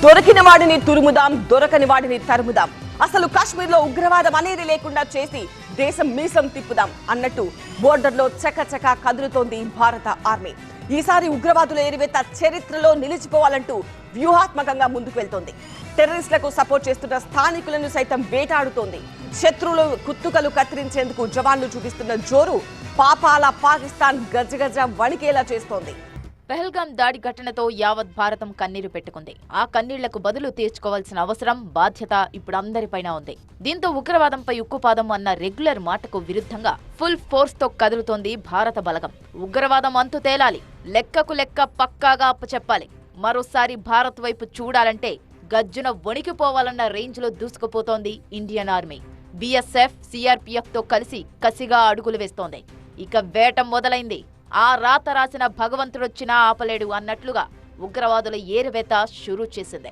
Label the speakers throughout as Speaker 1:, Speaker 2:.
Speaker 1: దొరికిన వాడిని తురుముదాం, దొరకని వాడిని తరుముదాం. అసలు కాశ్మీర్లో ఉగ్రవాదం అనేది లేకుండా చేసి దేశం మీసం తిప్పుదాం అన్నట్టు బోర్డర్లో చకచక కదులుతోంది భారత ఆర్మీ. ఈసారి ఉగ్రవాదుల ఏరివేత చరిత్రలో నిలిచిపోవాలంటూ వ్యూహాత్మకంగా ముందుకు వెళ్తోంది. టెర్రరిస్టులకు సపోర్ట్ చేస్తున్న స్థానికులను సైతం వేటాడుతోంది. శత్రువులు కుత్తుకలు కత్తిరించేందుకు జవాన్లు చూపిస్తున్న జోరు పాపాల పాకిస్తాన్ గజగజ వణికేలా చేస్తోంది.
Speaker 2: పెహల్గాం దాడి ఘటనతో యావత్ భారతం కన్నీరు పెట్టుకుంది. ఆ కన్నీళ్లకు బదులు తీర్చుకోవాల్సిన అవసరం, బాధ్యత ఇప్పుడు అందరిపైన ఉంది. దీంతో ఉగ్రవాదంపై ఉక్కుపాదం అన్న రెగ్యులర్ మాటకు విరుద్ధంగా ఫుల్ ఫోర్స్ తో కదులుతోంది భారత బలగం. ఉగ్రవాదం అంతు తేలాలి, లెక్కకు లెక్క పక్కాగా అప్పచెప్పాలి. మరోసారి భారత్ వైపు చూడాలంటే గజ్జున వణికిపోవాలన్న రేంజ్ లో దూసుకుపోతోంది ఇండియన్ ఆర్మీ. బీఎస్ఎఫ్, సిఆర్పీఎఫ్ తో కలిసి కసిగా అడుగులు వేస్తోంది. ఇక వేట మొదలైంది. ఆ రాత రాసిన భగవంతుడొచ్చినా ఆపలేడు అన్నట్లుగా ఉగ్రవాదుల ఏరువేత షురూ చేసింది.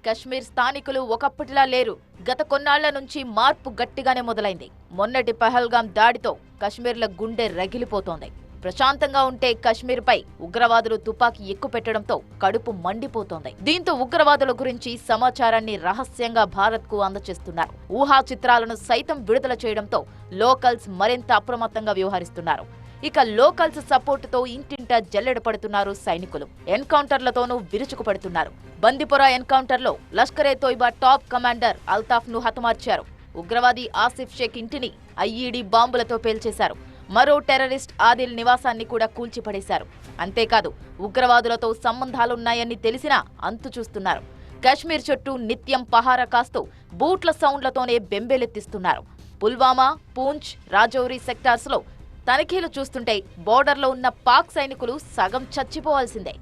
Speaker 2: కశ్మీర్ స్థానికులు ఒకప్పటిలా లేరు. గత కొన్నాళ్ల నుంచి మార్పు గట్టిగానే మొదలైంది. మొన్నటి పహల్గాం దాడితో కశ్మీర్ల గుండె రగిలిపోతోంది. ప్రశాంతంగా ఉంటే కశ్మీర్పై ఉగ్రవాదులు తుపాకీ ఎక్కుపెట్టడంతో కడుపు మండిపోతోంది. దీంతో ఉగ్రవాదుల గురించి సమాచారాన్ని రహస్యంగా భారత్కు అందజేస్తున్నారు. ఊహా చిత్రాలను సైతం విడుదల చేయడంతో లోకల్స్ మరింత అప్రమత్తంగా వ్యవహరిస్తున్నారు. ఇక లోకల్స్ సపోర్టుతో ఇంటింటా జల్లెడ పడుతున్నారు సైనికులు. ఎన్కౌంటర్లతోనూ విరుచుకుపడుతున్నారు. బందిపోరా ఎన్కౌంటర్లో లష్కరే తోయిబా టాప్ కమాండర్ అల్తాఫ్ ను హతమార్చారు. ఉగ్రవాది ఆసిఫ్ షేక్ ఇంటిని ఐఈడీ బాంబులతో పేల్చేశారు. మరో టెర్రరిస్ట్ ఆదిల్ నివాసాన్ని కూడా కూల్చిపడేశారు. అంతేకాదు, ఉగ్రవాదులతో సంబంధాలున్నాయని తెలిసినా అంతు చూస్తున్నారు. కశ్మీర్ చుట్టూ నిత్యం పహారా కాస్తూ బూట్ల సౌండ్లతోనే బెంబేలెత్తిస్తున్నారు. పుల్వామా, పూంచ్, రాజౌరి సెక్టార్స్ లో తనిఖీలు చూస్తుంటే బోర్డర్లో ఉన్న పాక్ సైనికులు సగం చచ్చిపోవాల్సిందే.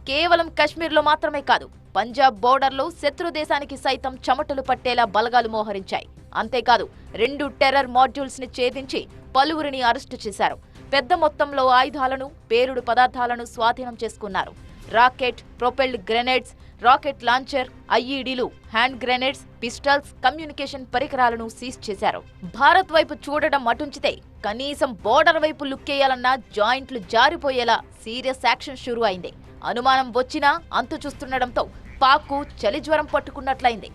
Speaker 2: కేవలం కశ్మీర్లో మాత్రమే కాదు, పంజాబ్ బోర్డర్లో శత్రు దేశానికి సైతం చెమటలు పట్టేలా బలగాలు మోహరించాయి. అంతేకాదు, 2 టెర్రర్ మాడ్యూల్స్ ని ఛేదించి పలువురిని అరెస్టు చేశారు. పెద్ద మొత్తంలో ఆయుధాలను, పేలుడు పదార్థాలను స్వాధీనం చేసుకున్నారు. Rocket, propelled grenades, rocket launcher, ఐఈడీలు, హ్యాండ్ గ్రెనేడ్స్, పిస్టల్స్, కమ్యూనికేషన్ పరికరాలను సీజ్ చేశారు. భారత్ వైపు చూడడం అటుంచితే కనీసం బోర్డర్ వైపు లుక్కేయాలన్నా జాయింట్లు జారిపోయేలా సీరియస్ యాక్షన్ షురూ అయింది. అనుమానం వచ్చినా అంతు చూస్తుండటంతో పాక్కు చలి జ్వరం పట్టుకున్నట్లయింది.